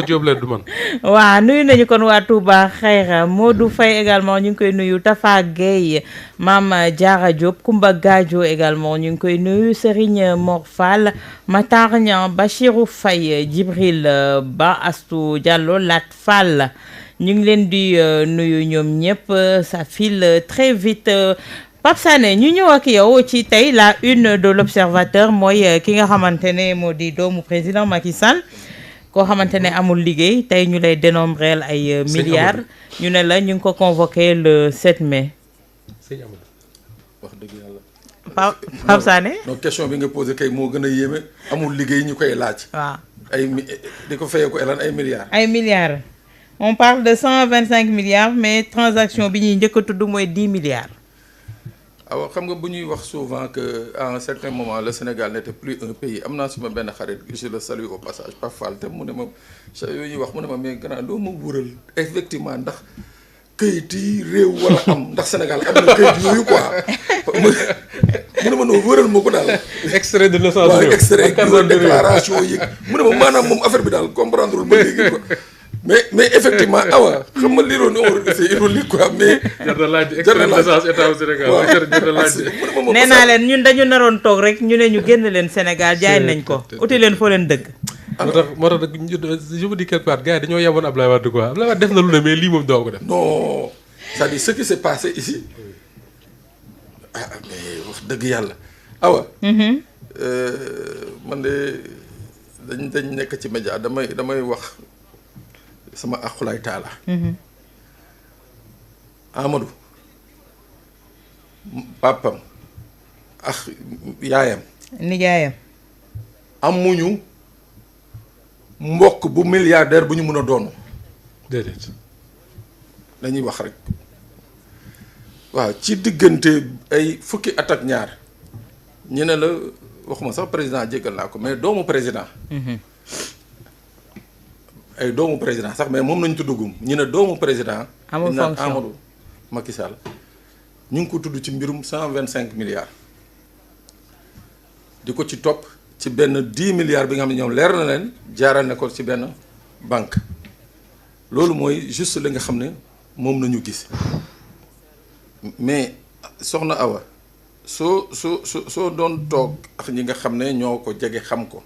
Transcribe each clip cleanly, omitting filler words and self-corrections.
Diop la du man. waaw nuyu nañu kon waa Touba Xayra Modou Faye également ñu ngi koy nuyu Tafa Gueye Mame Diarra Diop Koumba Gadio également ñu ngi koy nuyu Serigne Mor Fall Matar Niang Bachirou Faye Djibril Ba Astou Diallo Lat Fall ñu ngi leen di nuyu ñoom ñëpp ça file très vite. Pape Sané ñu ñëw ak yow ci tey la une de l'Observateur mooy ki nga xamante ne moo di doomu président Macky Sall koo xamante ne amul liggéey tey ñu lay dénombreel ay milliards ñu ne la ñu ngi ko convoqué le 7 mai. sëñ Amadou wax dëgg yàlla. Pape Sané. donc question bi nga posé kay moo gën a yéeme amul liggéey ñu koy laaj. waaw ay di ko fayee ko elan ay milliards. ay milliards on parle de 125 milliards mais transaction bi ñuy njëkk a tudd mooy 10 milliards. waaw xam nga bu ñuy wax souvent que à un certain moment le Sénégal n'était plus un pays am naa suma benn xarit je le salue au passage Pape Fall te mu ne ma yooyu ñuy wax mu ne ma mais grand doo ma wóoral effectivement ndax këyit yi réew wala am ndax Sénégal am na këyit yooyu quoi mu ne ma noo wóoral moo ko daal. extrait de naissance waaw extrait déclaration yi mu ne ma maanaam moom affaire bi daal comprendre lul ba léegi quoi. mais effectivement awa xam nga liroon c'est ironique quoi mais. jar na laaj extrait de naissance état au Sénégal. nee naa leen ñun dañu naroon toog rek ñu ne ñu génn leen Sénégal jaay nañ ko uti leen foo leen dëkk. moo tax je vous dis quelque part gars yi dañoo yemoon Ablaye Wade quoi Ablaye Wade def na lu ne mais lii moom doo ko def. non c'est-à-dire ce qui s'est passé ici mais wax dëgg yàlla awa. man de dañ nekk ci média damay wax. sama aqulaay taala Amadou papam ak yaayam nijaayam amuñu mbokk bu milliardaire bu ñu mën a doon déedéet dañuy wax rek waaw ci diggante ay fukki at ak ñaar ñu ne la waxuma sax président jéggal naa ko mais doomu président ay doomu président sax mais moom nañu tuddugum ñu ne doomu président amul fonction Amadou Macky Sall ñu ngi ko tudd ci mbirum 125 milliards di ko ci topp ci benn 10 milliards bi nga xam ne ñoom leer na leen jaaral na ko ci benn banque loolu mooy juste li nga xam ne moom nañu gis mais soxna Awa soo doon toog ak ñi nga xam ne ñoo ko jege xam ko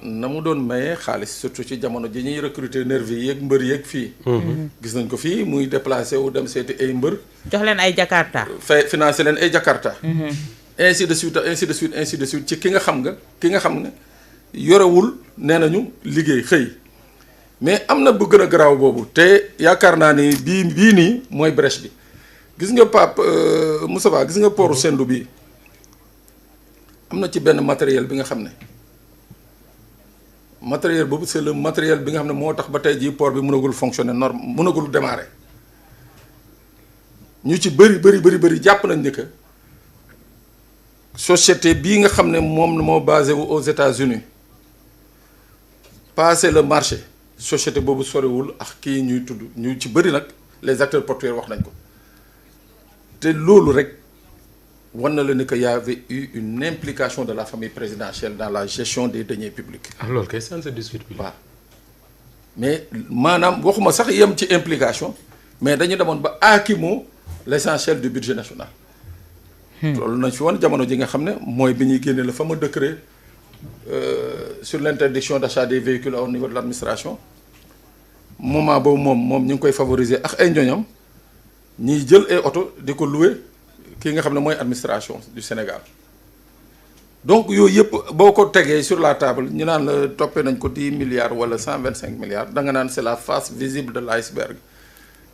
na mu doon maye xaalis surtout ci jamono ji ñuy recruter nervi yeeg mbër yeeg fii. gis nañ ko fii muy déplacé wu dem seeti ay mbër. jox leen ay jakarta. financé leen ay jakarta. ainsi de suite ainsi de suite ainsi de suite ci ki nga xam ne yorewul nee nañu liggéey xëy mais am na bu gën a garaaw boobu te yaakaar naa ni bii nii mooy brèche bi gis nga Pape Moussa Ba gis nga pooru Sendou bii am na ci benn matériel bi nga xam ne. matériel boobu c'est le matériel bi nga xam ne moo tax ba tey jii port bi mënagul fonctionner mënagul démarrer ñu ci bëri jàpp nañ ni que société bii nga xam ne moom moo basé wu aux États-Unis passé le marché société boobu soriwul ak kii ñuy tudd ñu ci bëri nag les acteurs portuaires wax nañ ko te loolu rek war na la ni que y avait eu une implication de la famille présidentielle dans la gestion des deniers publics. ah loolu kay ça ne se discute plus. waaw mais maanaam waxuma sax yem ci implication mais dañu demoon ba aakimoo l'essentiel du budget national. loolu nañ fi woon jamono ji nga xam ne mooy bi ñuy génne le fameux décret sur l'interdiction d'achat des véhicules au niveau de l'administration moment boobu moom ñu ngi koy favoriser ak ay ñoñam ñiy jël ay oto di ko louer. kii nga xam ne mooy administration du Sénégal donc yooyu yëpp boo ko tegee sur la table ñu naan la toppee nañ ko 10 milliards wala 125 milliards da nga naan c'est la face visible de l'iceberg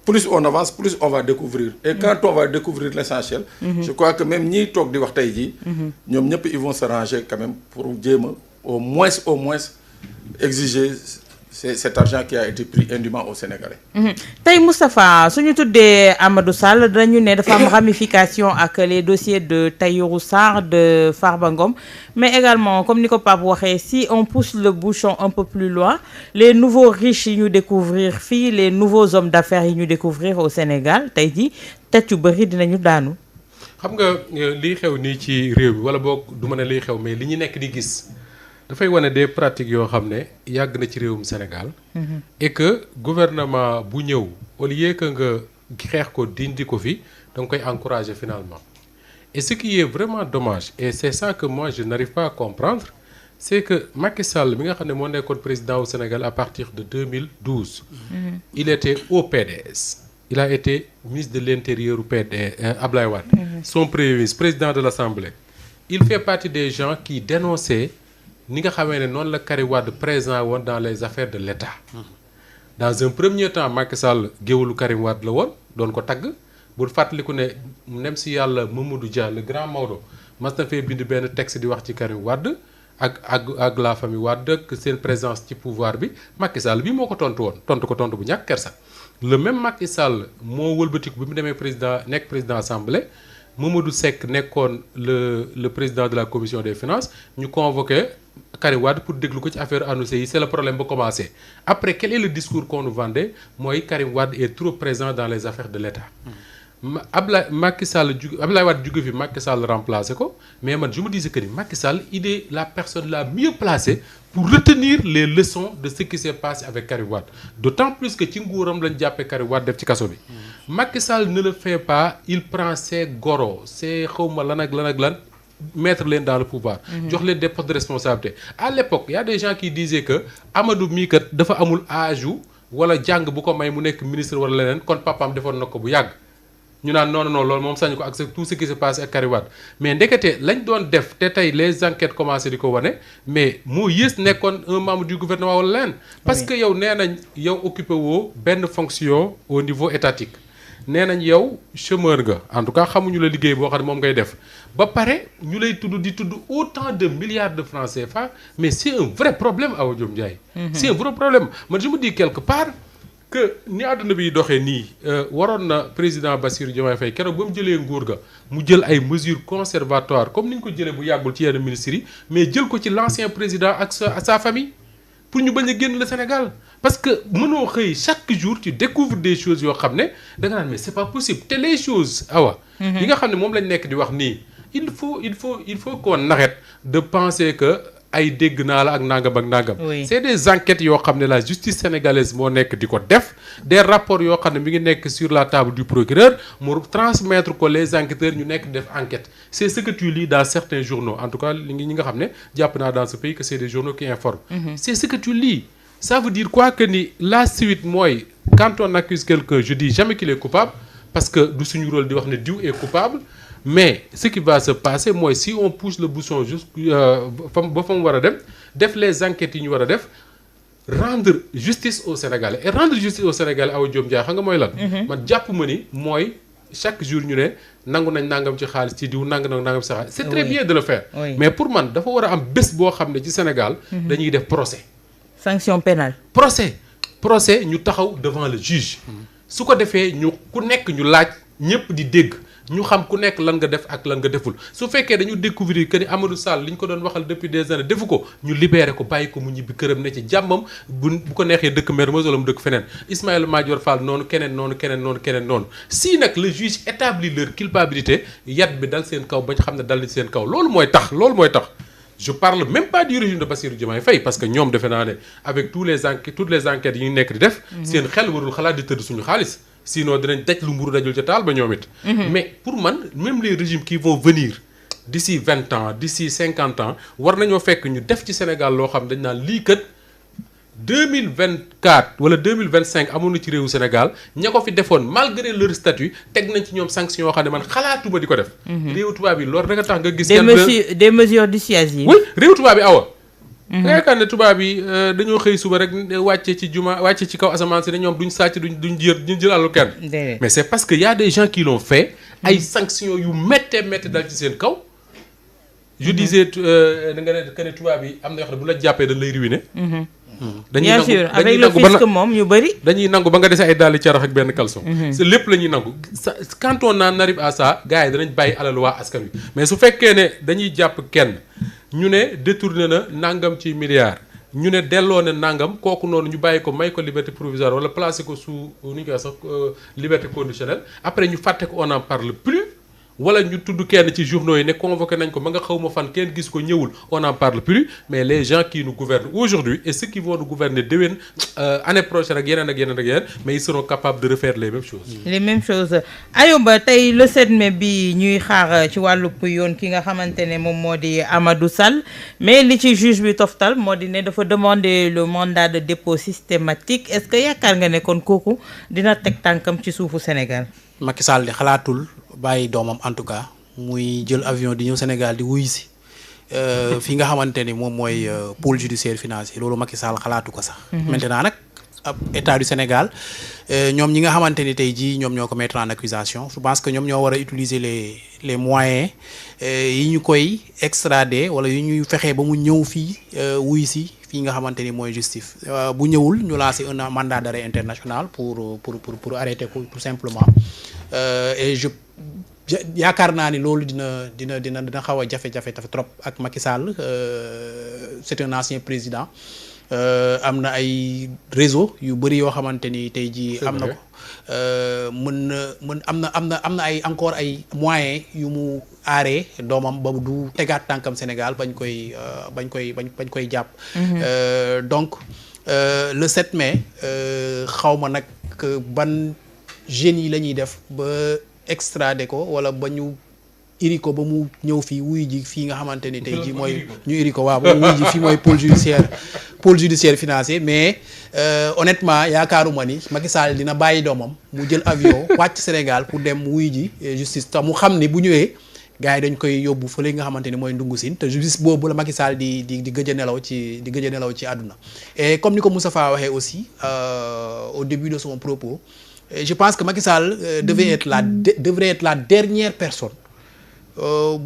plus on avance plus on va découvrir et quand on va découvrir l'essentiel je crois que même ñiy toog di wax tey jii ñoom ñëpp ils vont se ranger quand même pour jéem a au moins exiger cet argent qui a été pris indûment aux Sénégalais. tey Moustapha suñu tuddee Amadou Sall dañu ne dafa am ramification ak les dossiers de Tahirou Sarr de Farba Ngom mais également comme ni ko Pape waxee si on pousse le bouchon un peu plus loin les nouveaux riches yi ñu découvrir fii les nouveaux hommes d'affaires yi ñu découvrir au Sénégal tey jii tête yu bëri dinañu daanu. xam nga liy xew nii ci réew bi wala boog du ma ne liy xew mais li ñu nekk di gis dafay wane des pratiques yoo xam ne yàgg na ci réewum Sénégal. et que gouvernement bu ñëw au lieu que nga xeex ko dindi ko fi da nga koy encourager finalement. Et ce qui est vraiment dommage et c'est ça que moi je n'arrive pas à comprendre c'est que Macky Sall mi nga xam ne moo nekkoon président au Sénégal à partir de 2012. Il était au PDS. Il a été ministre de l'Intérieur au PDS Ablaye Wade. Son premier ministre président de l'Assemblée. Il fait partie des gens qui dénonçaient ni nga xamee ne noonu la Karim Wade présent woon dans les affaires de l'État. Dans un premier temps Macky Sall géwélu Karim Wade la woon doon ko tagg bu fàttaliku ne nem si yàlla Mamadou Dia le grand Maodo mas na fee bind benn texte di wax ci Karim Wade ak la famille Wade ak seen présence ci pouvoir bi Macky Sall bi moo ko tontu woon tontu ko tontu bu ñàkk kersa. Le même Macky Sall moo wëlbatiku bi mu demee nekk président assemblée Mamadou Seck nekkoon le président de la commission des finances ñu convoqué Karim Wade pour déglu ko ci affaire annoncée yi c'est le problème ba commencé. Après quel est le discours qu'on nous vendait mooy Karim Wade est trop présent dans les affaires de l'État. Ablaye Wade jóge fi Macky Sall remplacé ko mais man je me disais que ni Macky Sall il est la personne la mieux placée pour retenir les leçons de ce qui s'est passé avec Karim Wade d'autant plus que ci nguuram lañ jàppee Karim Wade def ci kaso bi. Macky Sall ne le fait pas il prend ses goros ses xawma lan ak lan mettre leen dans le pouvoir. jox leen des postes de responsabilité. À l'époque y a des gens qui disaient que Amadou mii kat dafa amul âge wala jàng bu ko may mu nekk ministre wala leneen kon papaam defoon na ko bu yàgg. ñu naan non loolu moom sañu ko ak tout ce qui se passe ak Karim Wade mais ndekete lañ doon def te tey les enquêtes commencé di ko wane mais moo yées nekkoon un membre du gouvernement wala leen. parce que yow nee nañ yow occupé woo benn fonction au niveau étatique nee nañ yow chômeur nga en tout cas xamuñu la liggéey boo xam ne moom ngay def ba pare ñu lay di tudd autant de milliards de francs CFA mais c'est un vrai problème Awa Diop Ndiaye. C'est un vrai problème man je me dis quelque part. que ni àdduna bi doxee nii waroon na président Bassirou Diomaye Faye keroog ba mu jëlee nguur ga mu jël ay mesures conservatoires comme ni ñu ko jëlee bu yàggul ci yenn ministres yi mais jël ko ci l'ancien président ak sa famille pour ñu bañ a génn le Sénégal parce que mënoo xëy chaque jour tu découvres des choses yoo xam ne da nga naan mais c'est pas possible te les choses awa yi nga xam ne moom lañ nekk di wax nii il faut qu'on arrête de penser que ay dégg naa la ak nangam. C'est des enquêtes yoo xam ne la justice sénégalaise moo nekk di ko def des rapports yoo xam ne mi ngi nekk sur la table du procureur mu transmettre ko les enquêteurs ñu nekk def enquête c'est ce que tu lis dans certains journaux en tout cas ñi nga xam ne jàpp naa dans ce pays que c'est des journaux qui informent. C'est ce que tu lis ça veut dire quoi que ni la suite mooy quand on accuse quelqu'un je dis jamais qu'il est coupable parce que du suñu rôle di wax ne diw est coupable. Mais ce qui va se passer mooy si on pousse le bouchon jusqu'à ba fa mu war a dem def les enquêtes yi ñu war a def rendre justice au Sénégalais et rendre justice au Sénégalais Awa Diop Ndiaye xam nga mooy lan. man jàpp ma ni mooy chaque jour ñu ne nangu nañ nangam ci xaalis ci diw nangam ci xaalis. C'est très bien de le faire. Mais pour man dafa war a am bés boo xam ne ci Sénégal. dañuy def procès. sanction pénale. procès ñu taxaw devant le juge. su ko defee ñu ku nekk ñu laaj ñëpp di dégg. ñu xam ku nekk lan nga def ak lan nga deful su fekkee dañu découvrir que ni Amadou Sall li ñu ko doon waxal depuis des années defu ko ñu libéré ko bàyyi ko mu ñibbi këram ne ci jàmmam bu ko neexee dëkk Mermoz wala mu dëkk feneen Ismaïla Madior Fall noonu keneen noonu si nag le juge établit leur culpabilité yat bi dal seen kaw bañ xam ne dal seen kaw loolu mooy tax je parle même pas du régime de Bassirou Diomaye Faye parce que ñoom defe naa ne avec toutes les enquêtes yi ñu nekk di def seen xel warul xalaat di tëdd suñu xaalis sinon dinañ daj lu mburu dajul ca taal ba ñoom it. Mais pour man même les régimes qui vont venir d'ici 20 ans d'ici 50 ans war nañoo fekk ñu def ci Sénégal loo xam dañ naan lii kat 2024 wala 2025 amoon na ci réewu Sénégal ña ko fi defoon malgré leur statut teg nañ ci ñoom sanction yoo xam ne man xalaatuma di ko def. réewu tubaab yi loolu rek a tax nga gis. des mesures dissuasives. oui réewu tubaab yi awa. nga yaakaar ne tubaab yi dañoo xëy suba rek wàcce ci kaw asamaan si ne ñoom duñ sàcc duñ jël àllu kenn. mais c'est parce que y a des gens qui l'ont fait. ay sanctions yu méttee dal ci seen kaw. je disais da nga ne que ne tubaab yi am na yoo xam ne bu la jàppee dañ lay ruiner. bien sûr avec le fisc moom ñu bëri. dañuy nangu ba nga dese ay dàlli carax ak benn caleçon. c'est lépp la ñuy nangu quand on en arrive à ça gars yi danañ bàyyi alal waa askan wi mais su fekkee ne dañuy jàpp kenn. ñu ne détourné na nangam ci milliards ñu ne delloo na nangam kooku noonu ñu bàyyi ko may ko liberté provisoire wala placé ko sous nu ñu koy sax liberté conditionnelle après ñu fàtte ko on n'en parle plus wala ñu tudd kenn ci journaux yi ne convoqué nañ ko ma nga xaw ma fan kenn gis ko ñëwul on n'en parle plus mais les gens qui nous gouvernent aujourd'hui et ceux qui vont nous gouverner déwén année prochaine ak yeneen mais ils seront capables de refaire les mêmes choses. les mêmes choses Ayoba tey le 7 mai bi ñuy xaar ci wàllu yoon ki nga xamante ne moom moo di Amadou Sall mais li ci juge bi toftal moo di ne dafa demander le mandat de dépôt systématique est-ce que yaakaar nga ne kon kooku dina teg tànkam ci suufu Sénégal. Macky Sall di xalaatul bàyyi doomam en tout cas muy jël avion di ñëw Sénégal di wuyu si fi nga xamante ni moom mooy pôle judiciaire financier loolu Macky Sall xalaatu ko sax. maintenant nag ab état du Sénégal ñoom ñi nga xamante ni tey jii ñoom ñoo ko mettre en accusation je pense que ñoom ñoo war a utiliser les moyens yi ñu koy extrader wala yi ñuy fexee ba mu ñëw fii wuyu si fii nga xamante ni mooy justice bu ñëwul ñu lancer un mandat d'arrêt international pour arrêter ko tout simplement et yaakaar naa ni loolu dina xaw a jafe-jafe trop ak Macky Sall c'est un ancien président am na ay réseau yu bëri yoo xamante ni tey jii am na ko am na ay encore ay moyens yu mu aaree doomam ba du tegaat tànkam Sénégal bañ koy jàpp donc le 7 mai xaw ma nag ban jeunes yi la ñuy def ba extrader ko wala ba ñu iri ko ba mu ñëw fii wuyu ji fii nga xamante ni tey jii mooy ñu iri ko waaw ba mu wuyu ji fii mooy pôle judiciaire financier mais honnêtement yaakaaruma ni Macky Sall dina bàyyi doomam mu jël avion wàcc Sénégal pour dem wuyu ji justice te mu xam ni bu ñëwee gars yi dañ koy yóbbu fële nga xamante ni mooy ndungu siin te justice boobu la Macky Sall di gëj a nelaw ci àdduna et comme ni ko Moustapha waxee aussi au début de son propos je pense que Macky Sall devrait être la dernière personne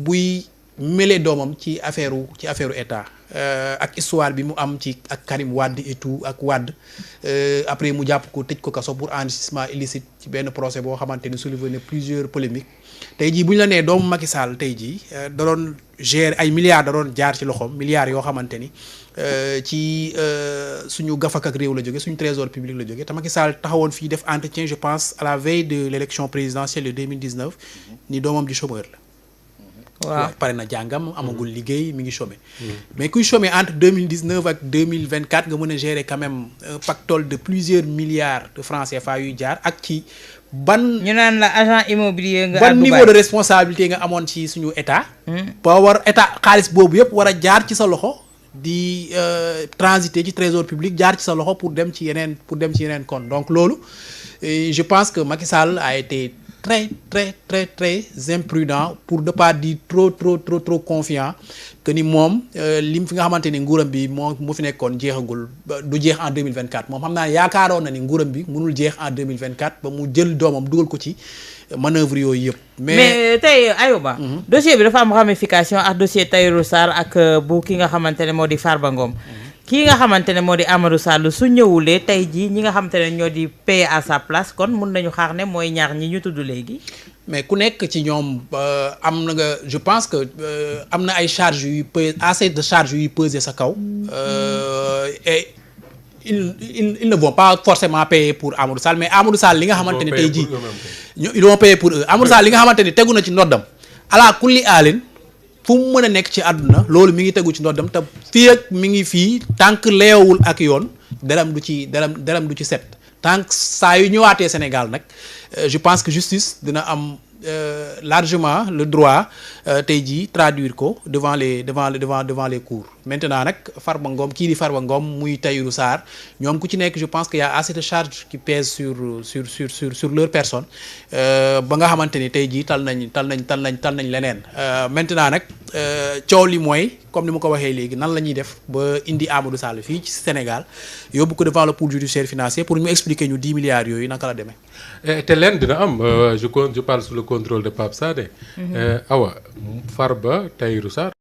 buy mêler doomam ci affaire état ak histoire bi mu am ci ak Karim Wade et tout ak Wade après mu jàpp ko tëj ko kaso pour enrichissement illicite ci benn procès boo xamante ni soulevé na plusieurs polémiques tey jii bu ñu la nee doomu Macky Sall tey jii da doon gérer ay milliards da doon jaar ci loxoom milliards yoo xamante ni ci suñu gafak ak réew la jóge suñu trésor public la jóge te Macky Sall taxawoon fii def entretien je pense à la veille de l'élection présidentielle de 2019 ni doomam di chômeur la. waaw pare na jàngam amagul liggéey mi ngi chômé mais kuy chômé entre 2019 ak 2024 nga mën a gérer quand même un pactole de plusieurs milliards de francs CFA yuy jaar ak ci ban ñu naan la agent immobilier nga ban niveau de responsabilité nga amoon ci suñu état ba war état xaalis boobu yëpp war a jaar ci sa loxo di transiter ci trésor public jaar ci sa loxo pour dem ci yeneen compte donc loolu je pense que Macky Sall a été très imprudent pour ne pas dire trop confiant que ni moom lim fi nga xamante ni nguuram bi moo fi nekkoon jeexagul du jeex en 2024 moom xam naa yaakaaroon na ni nguuram bi mënul jeex en 2024 ba mu jël doomam dugal ko ci manœuvre yooyu yëpp. mais tey Ayoba. dossier bi dafa am ramification ak dossier Tahirou Sarr ak bu ki nga xamante ne moo di Farba Ngom. kii nga xamante ne moo di Amadou Sall su ñëwulee tey jii ñi nga xamante ne ñoo di payer à sa place kon mun nañu xaar ne mooy ñaar ñi ñu tudd léegi. mais ku nekk ci ñoom am na nga je pense que am na ay charges yuy peser assez de charges yuy peser sa kaw. Et ils ne vont pas forcément payer pour Amadou Sall mais Amadou Sall li nga xamante ne tey jii ils vont payer pour eux Amadou Sall li nga xamante ni tegu na ci ndoddam ala kulli aalin fu mu mën a nekk ci àdduna loolu mi ngi tegu ci ndoddam te fii ak mi ngi fii tant que leewul ak yoon daram du ci set tant que saa yu ñëwaatee Sénégal nag je pense que justice dina am largement le droit tey jii traduire ko devant les cours maintenant nag Farba Ngom kii di Farba Ngom muy Tahirou Sarr ñoom ku ci nekk je pense que y a assez de charges qui pèsent sur leur personne ba nga xamante ni tey jii tal nañ leneen maintenant nag coow li mooy comme ni ma ko waxee léegi nan la ñuy def ba indi Amadou Sall fii ci Sénégal yóbbu ko devant le pôle judiciaire financier pour ñu expliquer ñu 10 milliards yooyu naka la demee. te leen dina am je parle sous le contrôle de Pape Sané. Awa Farba Tahirou Sarr